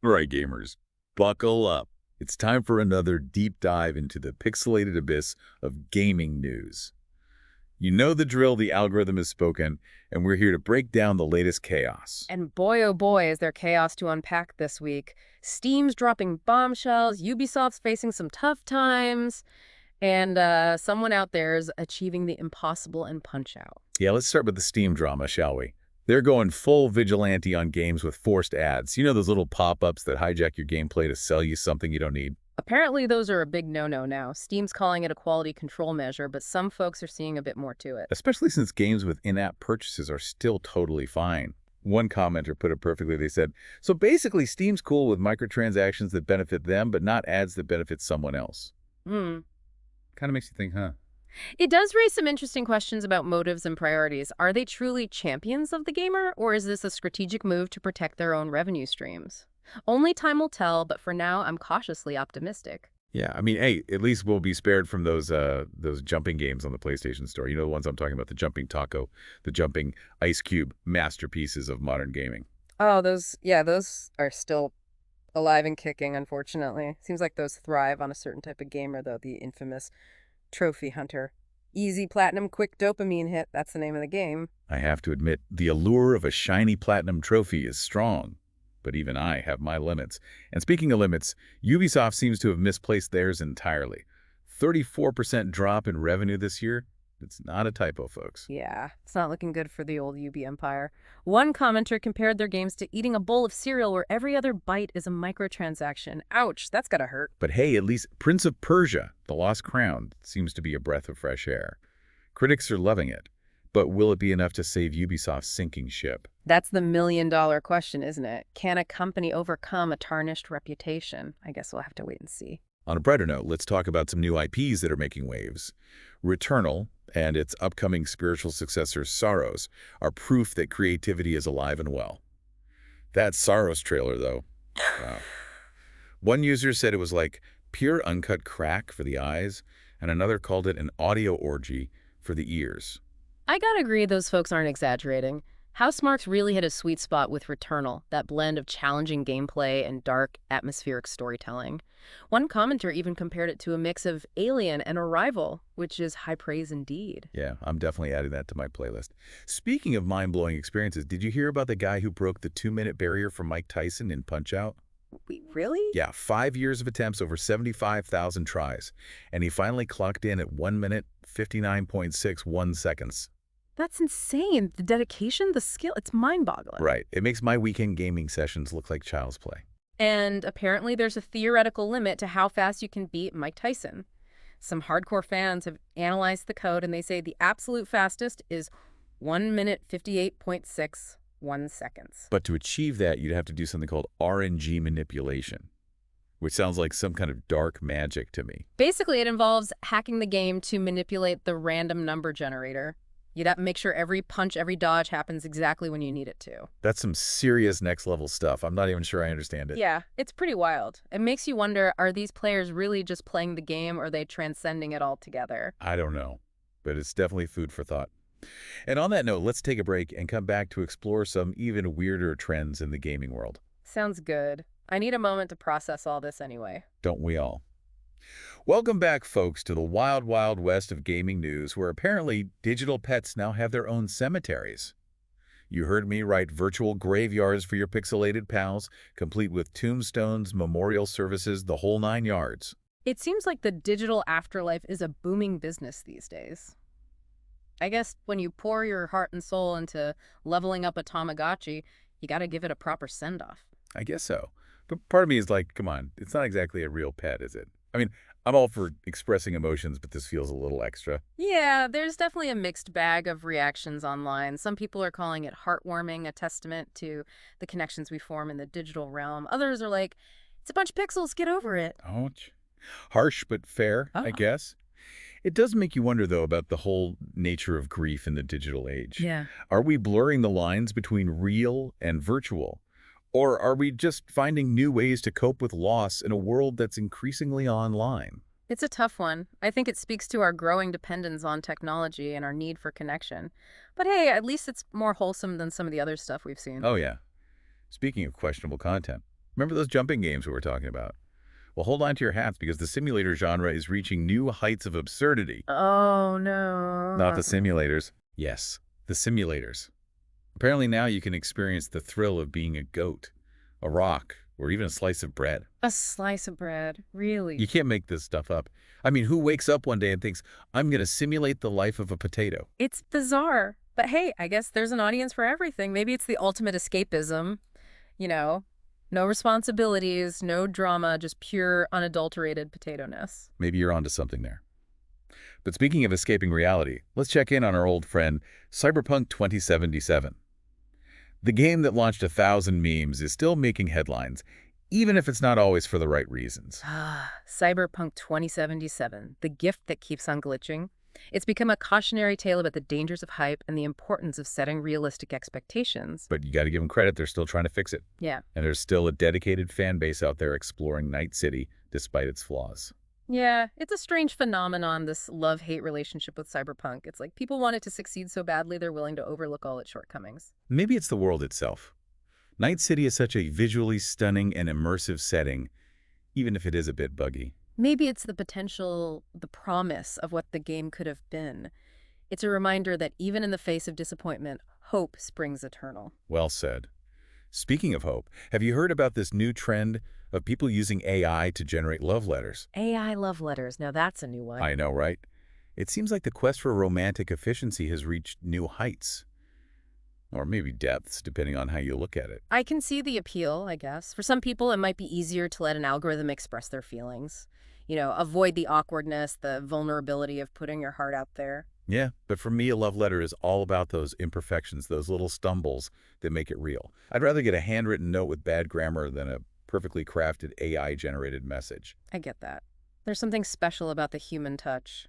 All right, gamers, buckle up. It's time for another deep dive into the pixelated abyss of gaming news. You know the drill, the algorithm has spoken, and we're here to break down the latest chaos. And boy, oh boy, is there chaos to unpack this week. Steam's dropping bombshells, Ubisoft's facing some tough times, and someone out there is achieving the impossible in Punch-Out. Yeah, let's start with the Steam drama, shall we? They're going full vigilante on games with forced ads. You know those little pop-ups that hijack your gameplay to sell you something you don't need? Apparently, those are a big no-no now. Steam's calling it a quality control measure, but some folks are seeing a bit more to it. Especially since games with in-app purchases are still totally fine. One commenter put it perfectly. They said, so basically Steam's cool with microtransactions that benefit them, but not ads that benefit someone else. Hmm. Kind of makes you think, huh? It does raise some interesting questions about motives and priorities. Are they truly champions of the gamer, or is this a strategic move to protect their own revenue streams? Only time will tell, but for now, I'm cautiously optimistic. Yeah, I mean, hey, at least we'll be spared from those jumping games on the PlayStation Store. You know the ones I'm talking about, the jumping taco, the jumping ice cube masterpieces of modern gaming. Oh, those are still alive and kicking, unfortunately. Seems like those thrive on a certain type of gamer, though, the infamous trophy hunter. Easy platinum, quick dopamine hit, that's the name of the game. I have to admit, the allure of a shiny platinum trophy is strong, but even I have my limits. And speaking of limits, Ubisoft seems to have misplaced theirs entirely. 34% drop in revenue this year? It's not a typo, folks. Yeah, it's not looking good for the old UB empire. One commenter compared their games to eating a bowl of cereal where every other bite is a microtransaction. Ouch, that's gotta hurt. But hey, at least Prince of Persia, The Lost Crown, seems to be a breath of fresh air. Critics are loving it, but will it be enough to save Ubisoft's sinking ship? That's the million-dollar question, isn't it? Can a company overcome a tarnished reputation? I guess we'll have to wait and see. On a brighter note, let's talk about some new IPs that are making waves. Returnal and its upcoming spiritual successor, Saros, are proof that creativity is alive and well. That Saros trailer, though, wow. One user said it was like pure uncut crack for the eyes, and another called it an audio orgy for the ears. I gotta agree those folks aren't exaggerating. Housemarque really hit a sweet spot with Returnal, that blend of challenging gameplay and dark, atmospheric storytelling. One commenter even compared it to a mix of Alien and Arrival, which is high praise indeed. Yeah, I'm definitely adding that to my playlist. Speaking of mind-blowing experiences, did you hear about the guy who broke the 2-minute barrier for Mike Tyson in Punch-Out? Wait, really? Yeah, 5 years of attempts, over 75,000 tries, and he finally clocked in at 1 minute, 59.61 seconds. That's insane. The dedication, the skill, it's mind-boggling. Right. It makes my weekend gaming sessions look like child's play. And apparently there's a theoretical limit to how fast you can beat Mike Tyson. Some hardcore fans have analyzed the code and they say the absolute fastest is 1 minute 58.61 seconds. But to achieve that, you'd have to do something called RNG manipulation, which sounds like some kind of dark magic to me. Basically, it involves hacking the game to manipulate the random number generator. You'd have to make sure every punch, every dodge happens exactly when you need it to. That's some serious next-level stuff. I'm not even sure I understand it. Yeah, it's pretty wild. It makes you wonder, are these players really just playing the game or are they transcending it altogether? I don't know, but it's definitely food for thought. And on that note, let's take a break and come back to explore some even weirder trends in the gaming world. Sounds good. I need a moment to process all this anyway. Don't we all? Welcome back, folks, to the wild, wild west of gaming news, where apparently digital pets now have their own cemeteries. You heard me right, virtual graveyards for your pixelated pals, complete with tombstones, memorial services, the whole 9 yards. It seems like the digital afterlife is a booming business these days. I guess when you pour your heart and soul into leveling up a Tamagotchi, you gotta give it a proper send-off. I guess so. But part of me is like, come on, it's not exactly a real pet, is it? I mean, I'm all for expressing emotions, but this feels a little extra. Yeah, there's definitely a mixed bag of reactions online. Some people are calling it heartwarming, a testament to the connections we form in the digital realm. Others are like, it's a bunch of pixels, get over it. Ouch. Harsh but fair, I guess. It does make you wonder, though, about the whole nature of grief in the digital age. Yeah. Are we blurring the lines between real and virtual? Or are we just finding new ways to cope with loss in a world that's increasingly online? It's a tough one. I think it speaks to our growing dependence on technology and our need for connection. But hey, at least it's more wholesome than some of the other stuff we've seen. Oh, yeah. Speaking of questionable content, Remember those jumping games we were talking about? Well, hold on to your hats because the simulator genre is reaching new heights of absurdity. Oh, Not the no. simulators. Yes, the simulators. Apparently now you can experience the thrill of being a goat, a rock, or even a slice of bread. A slice of bread. Really? You can't make this stuff up. I mean, who wakes up one day and thinks, I'm going to simulate the life of a potato? It's bizarre. But hey, I guess there's an audience for everything. Maybe it's the ultimate escapism. You know, no responsibilities, no drama, just pure, unadulterated potato-ness. Maybe you're onto something there. But speaking of escaping reality, let's check in on our old friend, Cyberpunk 2077. The game that launched 1,000 memes is still making headlines, even if it's not always for the right reasons. Ah, Cyberpunk 2077, the gift that keeps on glitching. It's become a cautionary tale about the dangers of hype and the importance of setting realistic expectations. But you got to give them credit, they're still trying to fix it. Yeah. And there's still a dedicated fan base out there exploring Night City despite its flaws. Yeah, it's a strange phenomenon, this love-hate relationship with Cyberpunk. It's like people want it to succeed so badly they're willing to overlook all its shortcomings. Maybe it's the world itself. Night City is such a visually stunning and immersive setting, even if it is a bit buggy. Maybe it's the potential, the promise of what the game could have been. It's a reminder that even in the face of disappointment, hope springs eternal. Well said. Speaking of hope, have you heard about this new trend of people using AI to generate love letters? AI love letters, now that's a new one. I know, right? It seems like the quest for romantic efficiency has reached new heights. Or maybe depths, depending on how you look at it. I can see the appeal, I guess. For some people, it might be easier to let an algorithm express their feelings. You know, avoid the awkwardness, the vulnerability of putting your heart out there. Yeah, but for me, a love letter is all about those imperfections, those little stumbles that make it real. I'd rather get a handwritten note with bad grammar than a perfectly crafted AI-generated message. I get that. There's something special about the human touch.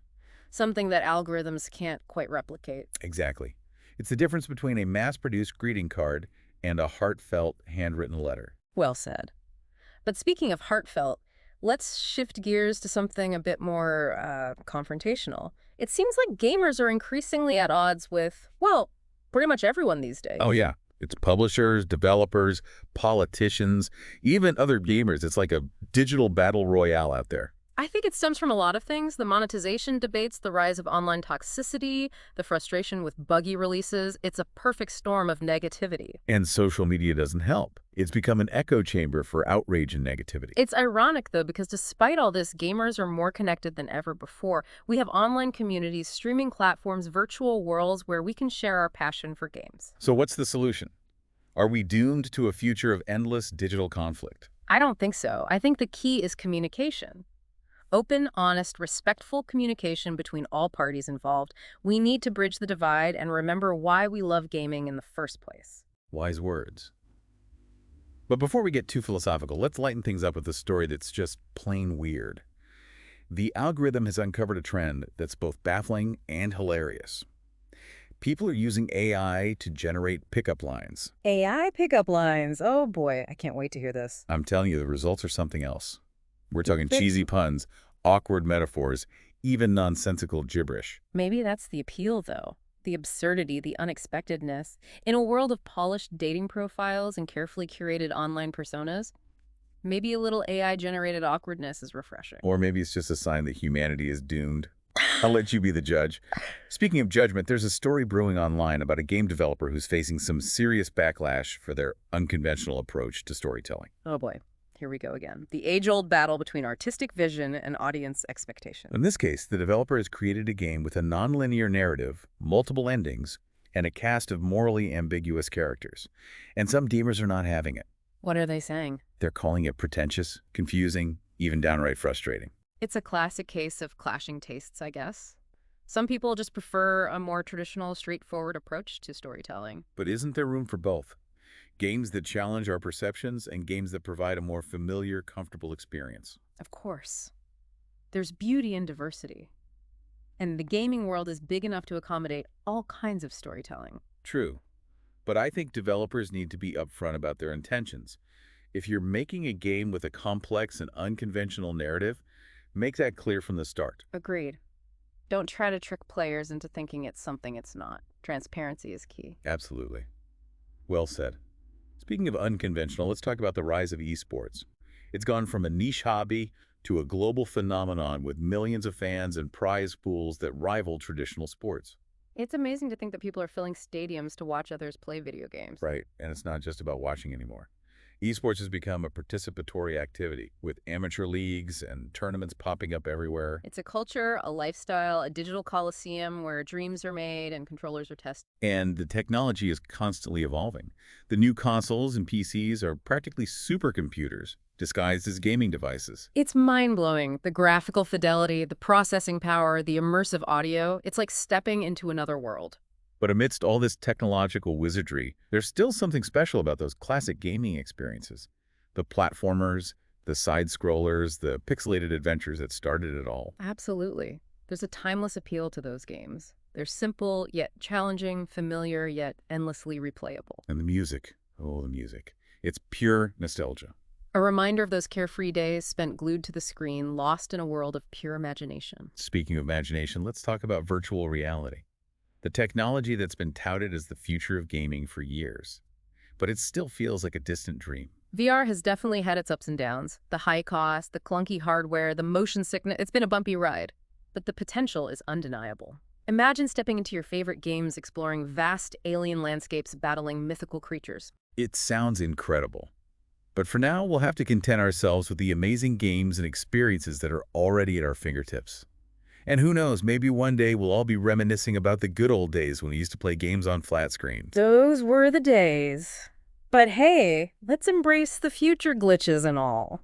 Something that algorithms can't quite replicate. Exactly. It's the difference between a mass-produced greeting card and a heartfelt handwritten letter. Well said. But speaking of heartfelt, let's shift gears to something a bit more confrontational. It seems like gamers are increasingly at odds with, well, pretty much everyone these days. Oh, yeah. It's publishers, developers, politicians, even other gamers. It's like a digital battle royale out there. I think it stems from a lot of things. The monetization debates, the rise of online toxicity, the frustration with buggy releases. It's a perfect storm of negativity. And social media doesn't help. It's become an echo chamber for outrage and negativity. It's ironic, though, because despite all this, gamers are more connected than ever before. We have online communities, streaming platforms, virtual worlds where we can share our passion for games. So what's the solution? Are we doomed to a future of endless digital conflict? I don't think so. I think the key is communication. Open, honest, respectful communication between all parties involved. We need to bridge the divide and remember why we love gaming in the first place. Wise words. But before we get too philosophical, let's lighten things up with a story that's just plain weird. The algorithm has uncovered a trend that's both baffling and hilarious. People are using AI to generate pickup lines. AI pickup lines. Oh boy, I can't wait to hear this. I'm telling you, the results are something else. We're talking cheesy puns, awkward metaphors, even nonsensical gibberish. Maybe that's the appeal, though. The absurdity, the unexpectedness. In a world of polished dating profiles and carefully curated online personas, maybe a little AI-generated awkwardness is refreshing. Or maybe it's just a sign that humanity is doomed. I'll let you be the judge. Speaking of judgment, there's a story brewing online about a game developer who's facing some serious backlash for their unconventional approach to storytelling. Oh boy. Here we go again. The age-old battle between artistic vision and audience expectation. In this case, the developer has created a game with a nonlinear narrative, multiple endings, and a cast of morally ambiguous characters. And some gamers are not having it. What are they saying? They're calling it pretentious, confusing, even downright frustrating. It's a classic case of clashing tastes, I guess. Some people just prefer a more traditional, straightforward approach to storytelling. But isn't there room for both? Games that challenge our perceptions and games that provide a more familiar, comfortable experience. Of course. There's beauty in diversity. And the gaming world is big enough to accommodate all kinds of storytelling. True. But I think developers need to be upfront about their intentions. If you're making a game with a complex and unconventional narrative, make that clear from the start. Agreed. Don't try to trick players into thinking it's something it's not. Transparency is key. Absolutely. Well said. Speaking of unconventional, let's talk about the rise of esports. It's gone from a niche hobby to a global phenomenon with millions of fans and prize pools that rival traditional sports. It's amazing to think that people are filling stadiums to watch others play video games. Right, and it's not just about watching anymore. Esports has become a participatory activity, with amateur leagues and tournaments popping up everywhere. It's a culture, a lifestyle, a digital coliseum where dreams are made and controllers are tested. And the technology is constantly evolving. The new consoles and PCs are practically supercomputers, disguised as gaming devices. It's mind-blowing. The graphical fidelity, the processing power, the immersive audio. It's like stepping into another world. But amidst all this technological wizardry, there's still something special about those classic gaming experiences. The platformers, the side-scrollers, the pixelated adventures that started it all. Absolutely. There's a timeless appeal to those games. They're simple, yet challenging, familiar, yet endlessly replayable. And the music. Oh, the music. It's pure nostalgia. A reminder of those carefree days spent glued to the screen, lost in a world of pure imagination. Speaking of imagination, let's talk about virtual reality. The technology that's been touted as the future of gaming for years. But it still feels like a distant dream. VR has definitely had its ups and downs. The high cost, the clunky hardware, the motion sickness, it's been a bumpy ride. But the potential is undeniable. Imagine stepping into your favorite games, exploring vast alien landscapes, battling mythical creatures. It sounds incredible. But for now, we'll have to content ourselves with the amazing games and experiences that are already at our fingertips. And who knows, maybe one day we'll all be reminiscing about the good old days when we used to play games on flat screens. Those were the days. But hey, let's embrace the future glitches and all.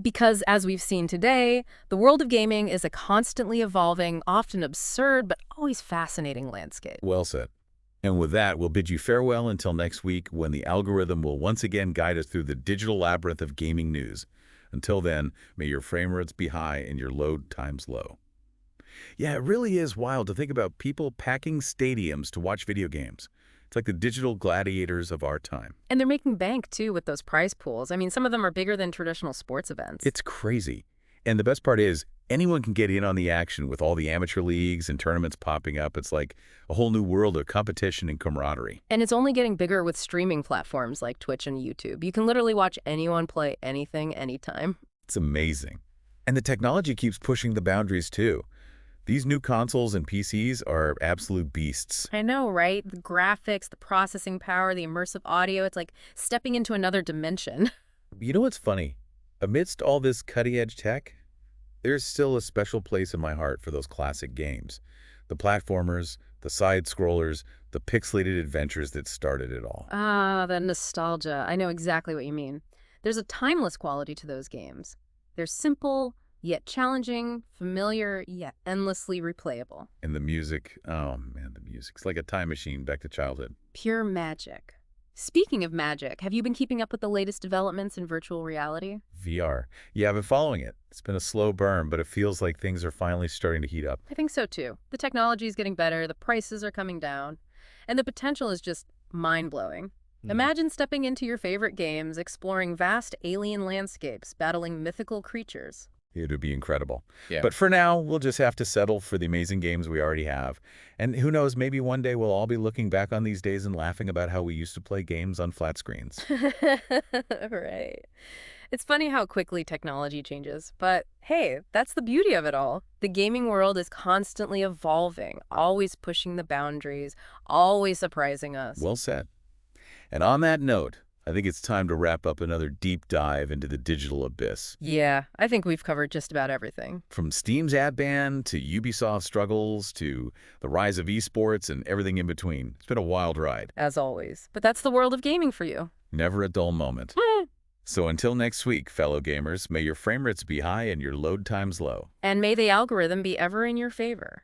Because as we've seen today, the world of gaming is a constantly evolving, often absurd, but always fascinating landscape. Well said. And with that, we'll bid you farewell until next week when the algorithm will once again guide us through the digital labyrinth of gaming news. Until then, may your frame rates be high and your load times low. Yeah, it really is wild to think about people packing stadiums to watch video games. It's like the digital gladiators of our time. And they're making bank, too, with those prize pools. I mean, some of them are bigger than traditional sports events. It's crazy. And the best part is, anyone can get in on the action with all the amateur leagues and tournaments popping up. It's like a whole new world of competition and camaraderie. And it's only getting bigger with streaming platforms like Twitch and YouTube. You can literally watch anyone play anything, anytime. It's amazing. And the technology keeps pushing the boundaries, too. These new consoles and PCs are absolute beasts. I know, right? The graphics, the processing power, the immersive audio, it's like stepping into another dimension. You know what's funny? Amidst all this cutting-edge tech, there's still a special place in my heart for those classic games. The platformers, the side-scrollers, the pixelated adventures that started it all. Ah, the nostalgia. I know exactly what you mean. There's a timeless quality to those games. They're simple, yet challenging, familiar, yet endlessly replayable. And the music, oh man, the music. It's like a time machine back to childhood. Pure magic. Speaking of magic, have you been keeping up with the latest developments in virtual reality? VR. Yeah, I've been following it. It's been a slow burn, but it feels like things are finally starting to heat up. I think so too. The technology is getting better, the prices are coming down, and the potential is just mind-blowing. Imagine stepping into your favorite games, exploring vast alien landscapes, battling mythical creatures. It would be incredible. Yeah. But for now, we'll just have to settle for the amazing games we already have. And who knows, maybe one day we'll all be looking back on these days and laughing about how we used to play games on flat screens. Right. It's funny how quickly technology changes, but hey, that's the beauty of it all. The gaming world is constantly evolving, always pushing the boundaries, always surprising us. Well said. And on that note, I think it's time to wrap up another deep dive into the digital abyss. Yeah, I think we've covered just about everything. From Steam's ad ban to Ubisoft's struggles to the rise of esports and everything in between. It's been a wild ride. As always. But that's the world of gaming for you. Never a dull moment. So until next week, fellow gamers, may your frame rates be high and your load times low. And may the algorithm be ever in your favor.